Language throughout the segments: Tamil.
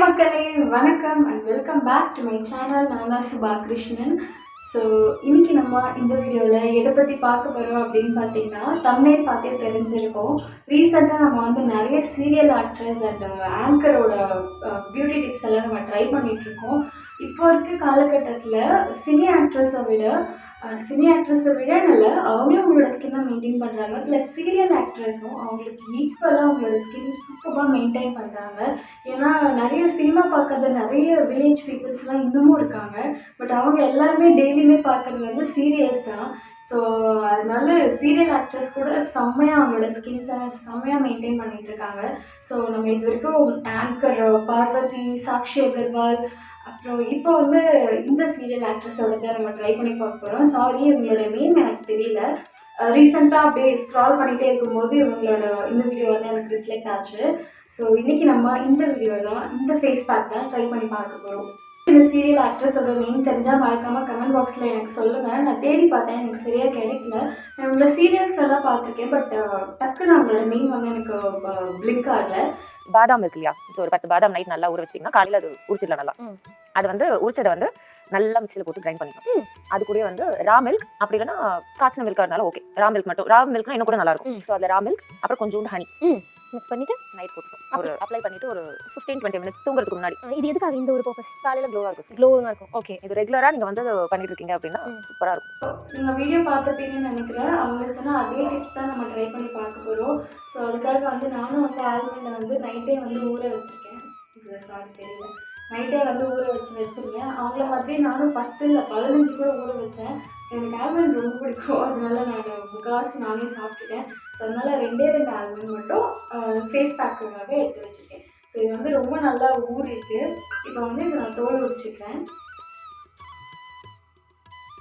மக்களே, வணக்கம் and welcome back to my channel. நான் தான் சுபா கிருஷ்ணன். ஸோ இன்னைக்கு நம்ம இந்த வீடியோவில் எதை பற்றி பார்க்க போகிறோம் அப்படின்னு பார்த்தீங்கன்னா, தம்ப்நெயில் பார்த்தே தெரிஞ்சிருக்கோம். ரீசெண்டாக நம்ம வந்து நிறைய சீரியல் ஆக்ட்ரஸ் அண்ட் ஆங்கரோட பியூட்டி டிப்ஸ் எல்லாம் நம்ம ட்ரை பண்ணிகிட்ருக்கோம். இப்போ இருக்க காலகட்டத்தில் சினி ஆக்ட்ரஸை விட நல்ல அவங்களும் அவங்களோட ஸ்கின்னை மெயின்டைன் பண்ணுறாங்க. ப்ளஸ் சீரியல் ஆக்ட்ரஸும் அவங்களுக்கு ஈக்குவலாக அவங்களோட ஸ்கின் சூப்பராக மெயின்டைன் பண்ணுறாங்க. ஏன்னா நிறைய சினிமா பார்க்காத நிறைய வில்லேஜ் பீப்புள்ஸ்லாம் இன்னமும் இருக்காங்க. பட் அவங்க எல்லாருமே டெய்லியுமே பார்க்குறது வந்து சீரியல்ஸ் தான். ஸோ அதனால சீரியல் ஆக்ட்ரஸ் கூட செம்மையாக அவங்களோட ஸ்கின்ஸை செம்மையாக மெயின்டைன் பண்ணிகிட்ருக்காங்க. ஸோ நம்ம இது வரைக்கும் ஆங்கர் பார்வதி, சாக்ஷி அகர்வால், அப்புறம் இப்போ வந்து இந்த சீரியல் ஆக்ட்ரஸோட தான் நம்ம ட்ரை பண்ணி பார்க்க போகிறோம். சாரி, இவங்களோட நேம் எனக்கு தெரியல. ரீசெண்டாக அப்படியே ஸ்க்ரால் பண்ணிகிட்டே இருக்கும்போது இவங்களோட இந்த வீடியோ வந்து எனக்கு ரிஃப்ளெக்ட் ஆச்சு. ஸோ இன்றைக்கி நம்ம இந்த வீடியோ தான், இந்த ஃபேஸ் பேக் தான் ட்ரை பண்ணி பார்க்க போகிறோம். இந்த சீரியல் ஆக்ட்ரஸோட நேம் தெரிஞ்சால் மறக்காமல் கமெண்ட் பாக்ஸில் எனக்கு சொல்லுங்கள். நான் தேடி பார்த்தேன், எனக்கு சரியாக கிடைக்கல. நான் இவங்களோட சீரியல்ஸ்லாம் பார்த்துருக்கேன், பட் டக்குன்னு அவங்களோட நேம் வந்து எனக்கு பிளிங்க் ஆகலை. பாதாம் இருக்கு இல்லையா, ஸோ ஒரு 10 பாதாம் நைட் நல்லா ஊற வச்சிங்கன்னா காலையில் அது உரிச்சிடலாம். நல்லா அது வந்து உரிச்சதை வந்து நல்லா மிக்சியில் போட்டு கிரைண்ட் பண்ணிக்கணும். அது கூட வந்து ரா மில்க், அப்படி இல்லைன்னா காய்ச்சின மில்காக இருந்தாலும் ஓகே. ரா மில்க்னா இன்னும் கூட நல்லா இருக்கும். ஸோ அதில் ரா மில்க் அப்புறம் கொஞ்சோண்டு ஹனி மிக்ஸ் பண்ணிட்டு நைட் போட்டுக்கணும். ஒரு அப்ளை பண்ணிட்டு ஒரு 15-20 மினிட்ஸ் தூங்குறதுக்கு முன்னாடி. இது எதுக்காக இந்த ஒரு பர்பஸ்? காலையில் க்ளோவாக இருக்கும். ஓகே, இது ரெகுலராக நீங்கள் வந்து பண்ணிட்டு இருக்கீங்க அப்படின்னா சூப்பராக இருக்கும். நீங்கள் வீடியோ பார்த்துப்பீங்கன்னு நினைக்கிறேன். அவங்க சொன்னால் அதே டிப்ஸ் தான் நம்ம ட்ரை பண்ணி பார்க்க போகிறோம். ஸோ அதுக்காக வந்து நானும் வந்து ஆல்மண்டில் வந்து நைட்டே வந்து ஊற வச்சுருக்கேன். இதில் சாரி தெரியல, நைட்டே வந்து ஊற வச்சுருக்கேன். அவங்கள மாதிரி நானும் 10 இல்லை 15 கூட ஊற வச்சேன். எனக்கு ஆல்மண்ட் ரொம்ப பிடிக்கும், அதனால நான் முக்கால்வாசி நானே சாப்பிட்டுட்டேன். ஸோ அதனால் 2 ஆல்மண்ட் மட்டும் ஃபேஸ் பேக்குக்காக எடுத்து வச்சுருக்கேன். ஸோ இது வந்து ரொம்ப நல்லா ஊறிட்டு இப்போ வந்து இதை நான் தோல் உரிச்சிக்கிறேன்.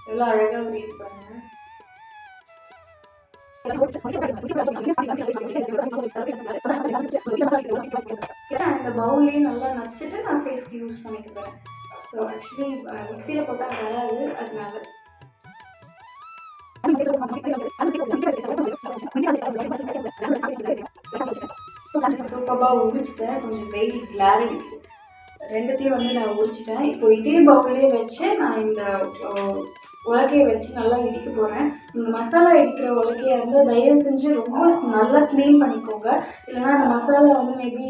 எவ்வளோ அழகாக ஊறியிருப்பாங்க. இந்த பவுல்லையே நல்லா நச்சுட்டு நான் ஃபேஸ்க்கு யூஸ் பண்ணிக்கிறேன். ஸோ ஆக்சுவலி மிக்சியில் போட்டால் வராது, அதனால சூப்பராக உரிச்சிட்டேன். கொஞ்சம் வெயில் கிளாரிட்டி ரெண்டுத்தையும் வந்து நான் உரிச்சிட்டேன். இப்போ இதே பவுல்லே வச்சு நான் இந்த உலக்கையை வச்சு நல்லா இடிக்க போகிறேன். இந்த மசாலா இடிக்கிற உலக்கையை வந்து தயவு செஞ்சு ரொம்ப நல்லா க்ளீன் பண்ணிக்கோங்க. இல்லைனா அந்த மசாலா வந்து மேபி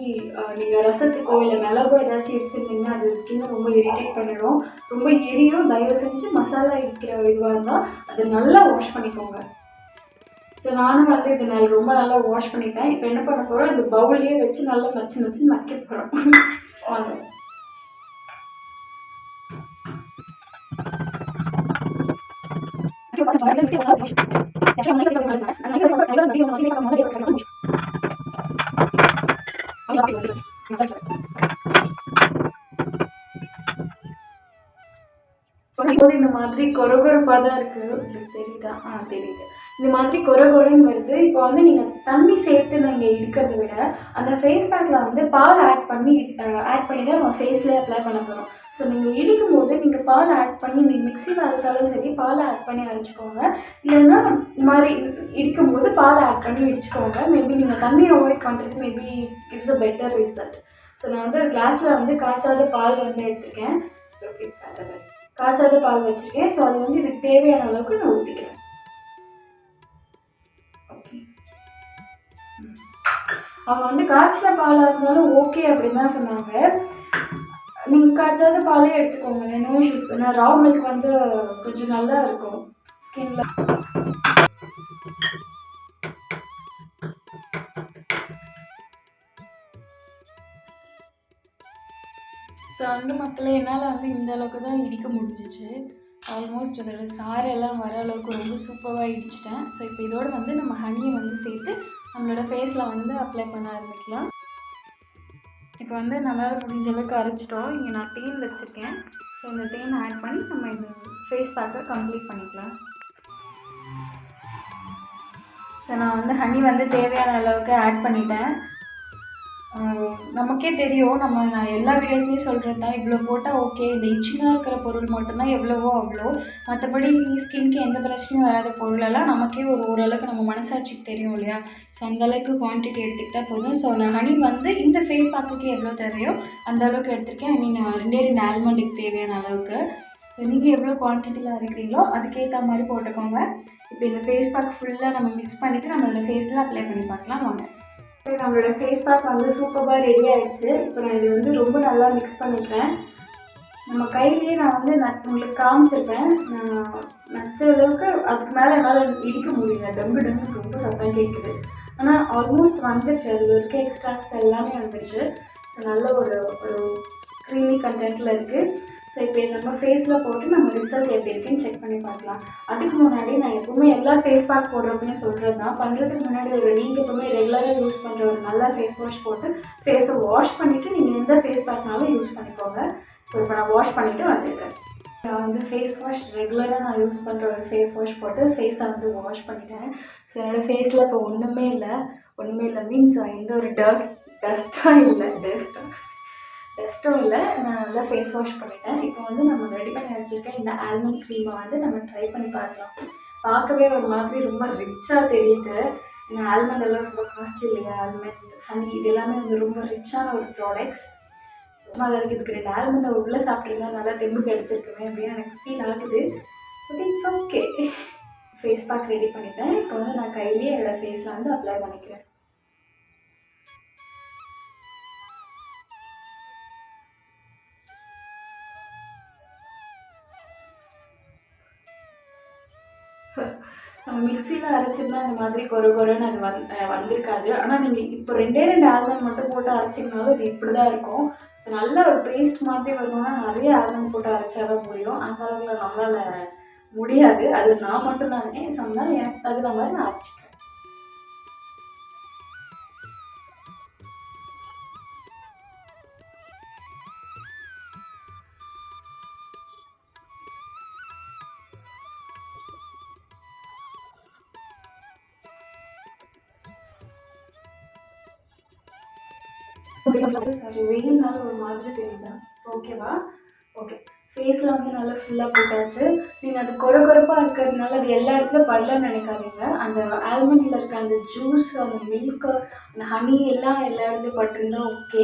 நீங்கள் ரசத்துக்கோ இல்லை மிளகோ ஏதாச்சும் இடிச்சிருந்தீங்கன்னா அது ஸ்கின்னை ரொம்ப இரிட்டேட் பண்ணிடும், ரொம்ப எரியும். தயவு செஞ்சு மசாலா இடிக்கிற இதுவாக இருந்தால் அதை நல்லா வாஷ் பண்ணிக்கோங்க. ஸோ நானும் வந்து இது நான் ரொம்ப நல்லா வாஷ் பண்ணிட்டேன். இப்போ என்ன பண்ண போகிறோம், இந்த பவுல்லையே வச்சு நல்லா நச்சு நக்க போகிறோம். வாங்க. இந்த மாதிரி கொரகொரப்பாக தான் இருக்குது. உங்களுக்கு தெரியுதா? தெரியுது. இந்த மாதிரி கொரகொரன்னு வருது. இப்போ வந்து நீங்கள் தண்ணி சேர்த்து நீங்கள் எடுக்கிறத விட அந்த ஃபேஸ் பேக்கில் வந்து பால் ஆட் பண்ணி தான் நம்ம ஃபேஸ்லேயே அப்ளை பண்ண போகிறோம். ஸோ நீங்கள் இடிக்கும் போது நீங்கள் பால் ஆட் பண்ணி நீங்கள் மிக்சியில் அரைச்சாலும் சரி பால் ஆட் பண்ணி அரைச்சிக்கோங்க. இல்லைன்னா இந்த மாதிரி இடிக்கும் போது பால் ஆட் பண்ணி இடிச்சிக்கோங்க. மேபி நீங்கள் தண்ணியை அவாய்ட் பண்ணுறது maybe it's a better result. So நான் வந்து ஒரு கிளாஸில் வந்து காய்ச்சாத பால் வந்து எடுத்துருக்கேன். ஸோ காய்ச்சாத பால் வச்சுருக்கேன். ஸோ அது வந்து இதுக்கு தேவையான அளவுக்கு நான் ஊற்றிக்கிறேன். ஓகே, அவங்க வந்து காய்ச்சின பாலாக இருந்தாலும் ஓகே அப்படின்னு தான் சொன்னாங்க. நீங்கள் காய்ச்சாத பாலே எடுத்துக்கோங்க, நோ இஷ்யூஸ். ஏன்னா ரா மில்க் வந்து கொஞ்சம் நல்லா இருக்கும் ஸ்கின்ல. ஸோ அந்த மக்களே, என்னால் வந்து இந்த அளவுக்கு தான் இடிக்க முடிஞ்சிச்சு. ஆல்மோஸ்ட் அதோட சாரெல்லாம் வர அளவுக்கு ரொம்ப சூப்பராக இடிச்சிட்டேன். ஸோ இப்போ இதோடு வந்து நம்ம ஹனியை வந்து சேர்த்து நம்மளோட ஃபேஸில் வந்து அப்ளை பண்ண ஆரம்பிக்கலாம். இப்போ வந்து நம்மளால் முடிஞ்ச அளவுக்கு அரைச்சிட்டோம். இங்கே நான் தேன் வச்சுருக்கேன். ஸோ இந்த தேனை ஆட் பண்ணி நம்ம இந்த ஃபேஸ் பேக்கை கம்ப்ளீட் பண்ணிக்கலாம். ஸோ நான் வந்து ஹனி வந்து தேவையான அளவுக்கு ஆட் பண்ணிட்டேன். நமக்கே தெரியும், நான் எல்லா வீடியோஸ்லேயும் சொல்கிறது தான், இவ்வளோ போட்டால் ஓகே, இந்த இச்சிங்காக இருக்கிற பொருள் மட்டும்தான் எவ்வளவோ அவ்வளோ, மற்றபடி ஸ்கின்க்கு எந்த பிரச்சனையும் வராத பொருளெல்லாம் நமக்கே ஓரளவுக்கு நம்ம மனசாட்சிக்கு தெரியும் இல்லையா. ஸோ அந்தளவுக்கு குவான்டிட்டி எடுத்துக்கிட்டால் போதும். ஸோ நான் ஹனி வந்து இந்த ஃபேஸ் பேக்குக்கு எவ்வளோ தேவையோ அந்த அளவுக்கு எடுத்திருக்கேன். ஐ மீன் 2 ஆல்மண்டுக்கு தேவையான அளவுக்கு. ஸோ நீங்கள் எவ்வளோ குவான்டிட்டியில் அரைக்கிறீங்களோ அதுக்கேற்ற மாதிரி போட்டுக்கோங்க. இப்போ இந்த ஃபேஸ் பேக் ஃபுல்லாக நம்ம மிக்ஸ் பண்ணிவிட்டு நம்மளோட ஃபேஸில் அப்ளை பண்ணி பார்க்கலாம் வாங்க. நம்மளோட ஃபேஸ் பேக் வந்து சூப்பராக ரெடி ஆகிடுச்சு. இப்போ நான் இது வந்து ரொம்ப நல்லா மிக்ஸ் பண்ணிக்கிறேன். நம்ம கையிலேயே நான் வந்து உங்களுக்கு காமிச்சிருப்பேன். நான் நச்ச அளவுக்கு அதுக்கு மேலே என்னால் இடிக்க முடியல, டங்கு டங்கு ரொம்ப சத்தம் கேட்குது. ஆனால் ஆல்மோஸ்ட் வந்துடுச்சு, அதில் இருக்க எக்ஸ்ட்ராக்ட்ஸ் எல்லாமே வந்துடுச்சு. ஸோ நல்ல ஒரு க்ரீமி கண்டென்ட்டில் இருக்குது. ஸோ இப்போ நம்ம ஃபேஸில் போட்டு நம்ம ரிசல்ட் எப்படி இருக்குன்னு செக் பண்ணி பார்க்கலாம். அதுக்கு முன்னாடி நான் எப்போவுமே எல்லா ஃபேஸ் பேக் போடுறப்பையும் சொல்கிறது தான், பண்ணுறதுக்கு முன்னாடி நீங்கள் எப்போவுமே ரெகுலராக யூஸ் பண்ணுற ஒரு நல்ல ஃபேஸ் வாஷ் போட்டு ஃபேஸை வாஷ் பண்ணிவிட்டு நீங்கள் எந்த ஃபேஸ் பேக்னாலும் யூஸ் பண்ணிக்கோங்க. ஸோ இப்போ நான் வாஷ் பண்ணிவிட்டு வந்துடுறேன். நான் வந்து ஃபேஸ் வாஷ் ரெகுலராக நான் யூஸ் பண்ணுற ஒரு ஃபேஸ் வாஷ் போட்டு ஃபேஸை வந்து வாஷ் பண்ணிட்டேன். ஸோ என்னோடய ஃபேஸில் இப்போ ஒன்றுமே இல்லை மீன்ஸ் எந்த ஒரு டஸ்ட்டும் இல்லை. நான் நல்லா ஃபேஸ் வாஷ் பண்ணிட்டேன். இப்போ வந்து நம்ம ரெடி பண்ணி வச்சுருக்கேன் இந்த ஆல்மண்ட் க்ரீமை வந்து நம்ம ட்ரை பண்ணி பார்க்கலாம். பார்க்கவே ஒரு மாதிரி ரொம்ப ரிச்சாக தெரியுது. இந்த ஆல்மண்ட் எல்லாம் ரொம்ப காஸ்ட்லி இல்லையா, ஆல்மண்ட் ஹனி இது எல்லாமே வந்து ரொம்ப ரிச்சான ஒரு ப்ராடக்ட்ஸ். சும்மா அதற்கு இதுக்கு 2 ஆல்மண்டை உள்ளே சாப்பிட்ருந்தா நல்லா தெம்பு கிடச்சிருக்குமே அப்படின்னு எனக்கு ஃபீல் ஆகுது. But it's okay. Face pack ready பண்ணிட்டேன். இப்போ வந்து நான் கையிலேயே என்னோடய ஃபேஸில் வந்து அப்ளை பண்ணிக்கிறேன். நம்ம மிக்சியில் அரைச்சிருந்தா இந்த மாதிரி கொரன்னு அது வந்திருக்காது. ஆனால் நீங்கள் இப்போ 2 ஆல்மண்ட் மட்டும் போட்டு அரைச்சிங்கனாலும் இது இப்படி தான் இருக்கும். ஸோ நல்ல ஒரு பேஸ்ட் மாதிரி வரணும்னா நிறைய ஆல்மண்ட் போட்டு அரைச்சா தான் முடியும். அந்த அளவுக்கு நம்மளால் முடியாது. அது நான் மட்டும்தான் இருக்கேன். ஸோ அதனால் எனக்கு தகுந்த மாதிரி நான் அரைச்சிக்கிறேன். சாரி, வெயில்னால ஒரு மாதிரி தெரியுதா? ஓகேவா? ஓகே. ஃபேஸில் வந்து நல்லா ஃபுல்லாக போட்டாச்சு. நீங்கள் அது கொரப்பாக இருக்கிறதுனால அது எல்லா இடத்துலையும் படலன்னு நினைக்காதீங்க. அந்த ஆல்மண்டில் இருக்க அந்த ஜூஸ், அந்த மில்க்கு, அந்த ஹனி எல்லாம் எல்லா இடத்துலையும் பட்டிருந்தா ஓகே.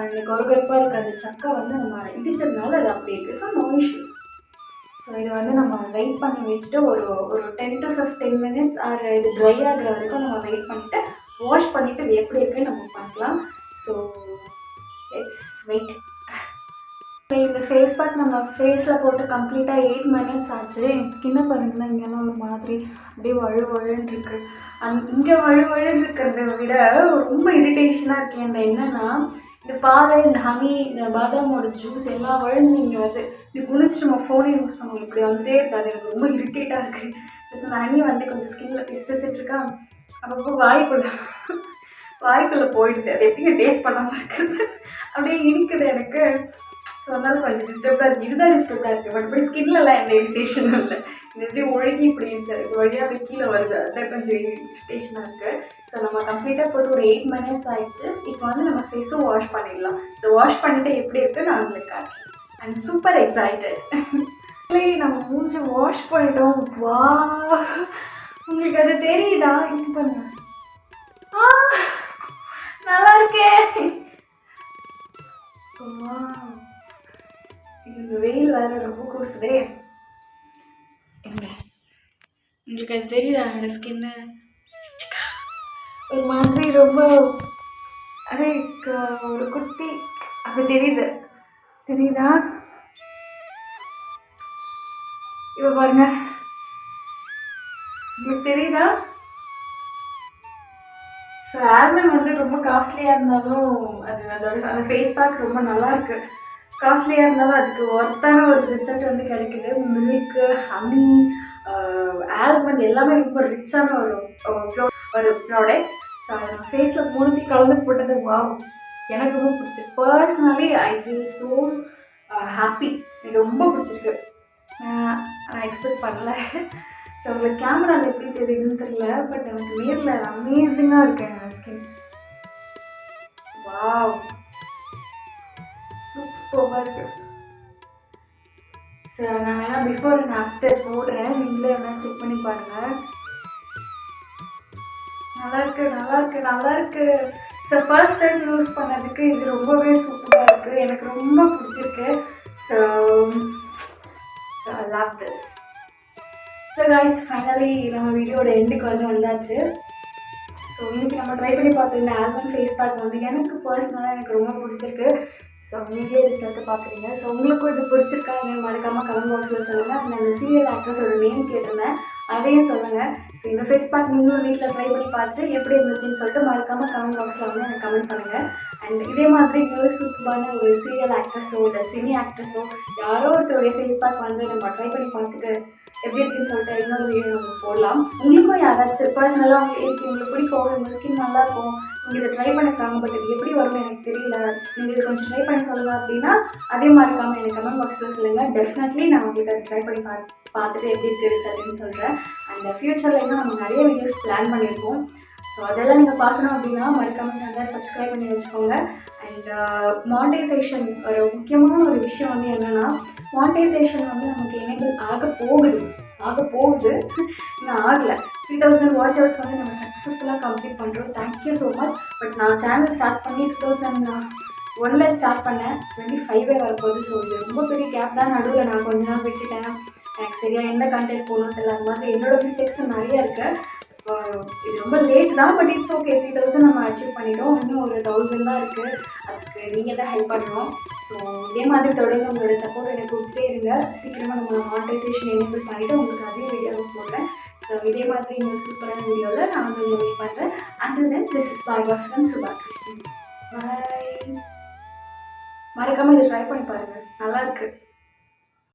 இந்த கொரப்பாக இருக்க அந்த சக்கை வந்து நம்ம இடிச்சதுனால அது அப்படி இருக்குது. So no issues. ஸோ இதை வந்து நம்ம வெயிட் பண்ணி வச்சுட்டு ஒரு 10 to 15 minutes இது ட்ரை ஆகிற வரைக்கும் நம்ம வெயிட் பண்ணிவிட்டு வாஷ் பண்ணிவிட்டு இது எப்படி இருக்குன்னு நம்ம பார்க்கலாம். So let's wait. இந்த ஃபேஸ் பேக் நம்ம ஃபேஸில் போட்டு கம்ப்ளீட்டாக 8 minutes ஆச்சு. என் ஸ்கின்னை பாருங்களேன், இங்கெல்லாம் ஒரு மாதிரி அப்படியே வழுன்னு இருக்குது. இங்கே வழுன்னு இருக்கிறத விட ரொம்ப இரிட்டேஷனாக இருக்குது. அந்த என்னென்னா இந்த பால், இந்த ஹனி, இந்த பாதாமோட ஜூஸ் எல்லாம் வழிஞ்சு இங்கே வந்து இப்படி குளிச்சுட்டு நம்ம ஃபோனே யூஸ் பண்ணுவோம், இப்படி வந்துட்டே இருக்காது. எனக்கு ரொம்ப இரிட்டேட்டாக இருக்குது. ப்ளஸ் அந்த ஹனி வந்து கொஞ்சம் ஸ்கின்னில் பிசிட்டு இருக்கா, அப்பப்போ வாய்க்குள்ளே போயிடுது. அது எப்படிங்க டேஸ்ட் பண்ணாமல் இருக்கிறது, அப்படியே இனிக்குது எனக்கு. ஸோ அதனால கொஞ்சம் டிஸ்டர்பாக இருக்குது. இதுதான் டிஸ்டர்பாக இருக்குது. பட் இப்படி ஸ்கின்லலாம் எந்த இரிட்டேஷனும் இல்லை. இந்த எப்படி ஒழுகி இப்படி இது வழியாக அப்படி கீழே வருது, அதுதான் கொஞ்சம் இரிட்டேஷனாக இருக்குது. ஸோ நம்ம கம்ப்ளீட்டாக போட்டு ஒரு 8 minutes ஆகிடுச்சு. இப்போ வந்து நம்ம ஃபேஸும் வாஷ் பண்ணிடலாம். ஸோ வாஷ் பண்ணிவிட்டு எப்படி இருக்குது நான் உங்களுக்கு காட்டுறேன். I'm super excited. இல்லை, நம்ம மூஞ்சி வாஷ் பண்ணிட்டோம். வா, உங்களுக்கு அது தெரியுதா? இது பண்ண நல்லா இருக்கே. இந்த வெயில் வேறு ரொம்ப கூசுதே. உங்களுக்கு அது தெரியுதா? என்னோட ஸ்கின்னு ஒரு மாதிரி ரொம்ப அதே ஒரு குட்டி அது தெரியுதா? இப்போ பாருங்க, உங்களுக்கு தெரியுதா? ஸோ ஆல்மண்ட் வந்து ரொம்ப காஸ்ட்லியாக இருந்தாலும் அந்த ஃபேஸ் பேக் ரொம்ப நல்லாயிருக்கு. காஸ்ட்லியாக இருந்தாலும் அதுக்கு ஒர்த்தான ஒரு ரிசல்ட் வந்து கிடைக்குது. மில்க்கு, ஹனி, ஆல்மண்ட் எல்லாமே ரொம்ப ரிச்சான ஒரு ப்ராடக்ட்ஸ். ஸோ அதை நான் ஃபேஸில் 3 கலந்து போட்டது வாவ், எனக்கு ரொம்ப பிடிச்சிருக்கு. Personally I feel so happy. எனக்கு ரொம்ப பிடிச்சிருக்கு. நான் எக்ஸ்பெக்ட் பண்ணல. ஸோ உங்களுக்கு கேமராவில் எப்படி தெரியுதுன்னு தெரியல, பட் எனக்கு நேரில் அமேசிங்காக இருக்குது என்னோடய ஸ்கின். வா, வாவ், சூப்பராக இருக்கு. சார் நான் வேணா பிஃபோர் அண்ட் ஆஃப்டர் போடுறேன், நீங்களே வேணா செக் பண்ணி பாருங்கள். நல்லாயிருக்கு. ஸோ ஃபர்ஸ்ட் டைம் யூஸ் பண்ணதுக்கு இது ரொம்பவே சூப்பராக இருக்குது, எனக்கு ரொம்ப பிடிச்சிருக்கு. So I love this. So guys, finally நம்ம வீடியோட எண்டுக்கு வந்தாச்சு. ஸோ இன்றைக்கி நம்ம ட்ரை பண்ணி பார்த்த இந்த ஆல்பம் ஃபேஸ் பேக் எனக்கு பர்சனலாக எனக்கு ரொம்ப பிடிச்சிருக்கு. ஸோ நீங்களே ரிசல்ட்டு பார்க்குறீங்க. ஸோ உங்களுக்கும் இது பிடிச்சிருக்காங்க மறக்காமல் கமெண்ட் பாக்ஸில் சொல்லுங்கள். நான் அந்த சீரியல் ஆக்ட்ரஸோட நேம் கேட்டிருந்தேன், அதையும் சொல்லுங்கள். ஸோ இந்த ஃபேஸ் பேக் நீங்களும் வீட்டில் ட்ரை பண்ணி பார்த்துட்டு எப்படி இருந்துச்சுன்னு சொல்லிட்டு மறக்காமல் கமெண்ட் பாக்ஸில் எனக்கு கமெண்ட் பண்ணுங்கள். அண்ட் இதே மாதிரி இன்னொரு சூப்பரான ஒரு சீரியல் ஆக்ட்ரஸோ இல்லை சினி ஆக்ட்ரஸோ யாரோ ஒருத்தருடைய ஃபேஸ் பேக் நம்ம ட்ரை பண்ணி பார்த்துட்டு எப்படி இருக்குன்னு சொல்லிட்டு இன்னொரு வீடியோ நம்ம போடலாம். உங்களுக்கும் யாராச்சும் பர்சனலாக உங்களுக்கு பிடிக்கும், உங்கள் ஸ்கின் நல்லாயிருக்கும், நீங்கள் இதை ட்ரை பண்ணிருக்காங்க, பட் இது எப்படி வரும்னு எனக்கு தெரியல, நீங்கள் இது கொஞ்சம் ட்ரை பண்ணி சொல்லுங்கள் அப்படின்னா அதே மறக்காமல் எனக்கு கமெண்ட் பாக்ஸில் சொல்லுங்கள். டெஃபினெட்லி நான் உங்களுக்கு அதை ட்ரை பண்ணி பார்த்துட்டு எப்படி இருக்குது ரிசல்ட்னு சொல்கிறேன். அண்ட் ஃப்யூச்சரில் இன்னும் நம்ம நிறைய வீடியோஸ் பிளான் பண்ணியிருக்கோம். ஸோ அதெல்லாம் நீங்கள் பார்க்கணும் அப்படின்னா மறக்காமல் சேனலை சப்ஸ்கிரைப் பண்ணி வச்சுக்கோங்க. அண்ட் மானிட்டைசேஷன் ஒரு முக்கியமான ஒரு விஷயம் என்னென்னா, மானிட்டைசேஷன் நமக்கு எனேபிள் ஆக போகுது இன்னும் ஆகலை. 3000 வாட்ச் ஹவர்ஸ் நம்ம சக்ஸஸ்ஃபுல்லாக கம்ப்ளீட் பண்ணுறோம். Thank you so much. பட் நான் சேனல் ஸ்டார்ட் பண்ணி 2001 ஸ்டார்ட் பண்ணேன், 25 வரப்போகுது. ஸோ இது ரொம்ப பெரிய கேப் தான். நடுவில் நான் கொஞ்ச நாள் விட்டுட்டேன், எனக்கு சரியாக எந்த கண்டென்ட் போகணும்னு தெரியல. அது மாதிரி என்னோடய மிஸ்டேக்ஸும் நிறைய இருக்குது. இது ரொம்ப லேட் தான், பட் இட்ஸ் ஓகே. 3000 நம்ம அச்சீவ் பண்ணிட்டோம். இன்னும் ஒரு 1000 தான் இருக்குது. அதுக்கு நீங்கள் தான் ஹெல்ப் பண்ணணும். ஸோ இதே மாதிரி தொடர்ந்து உங்களோட சப்போர்ட் எனக்கு கொடுத்துட்டே இருங்க. சீக்கிரமாக நம்ம மானிட்டைசேஷன் எனேபிள் பண்ணிவிட்டு உங்களுக்கு அதே வீடியோவை போடுறேன். ஸோ இதே மாதிரி இன்னொரு சூப்பரான வீடியோவில் நான் உங்களை வெயிட் பண்ணுறேன். Until then this is bye from சுபாகிருஷ்ணன். பாய். மறக்காமல் இதை ட்ரை பண்ணி பாருங்கள், நல்லாயிருக்கு.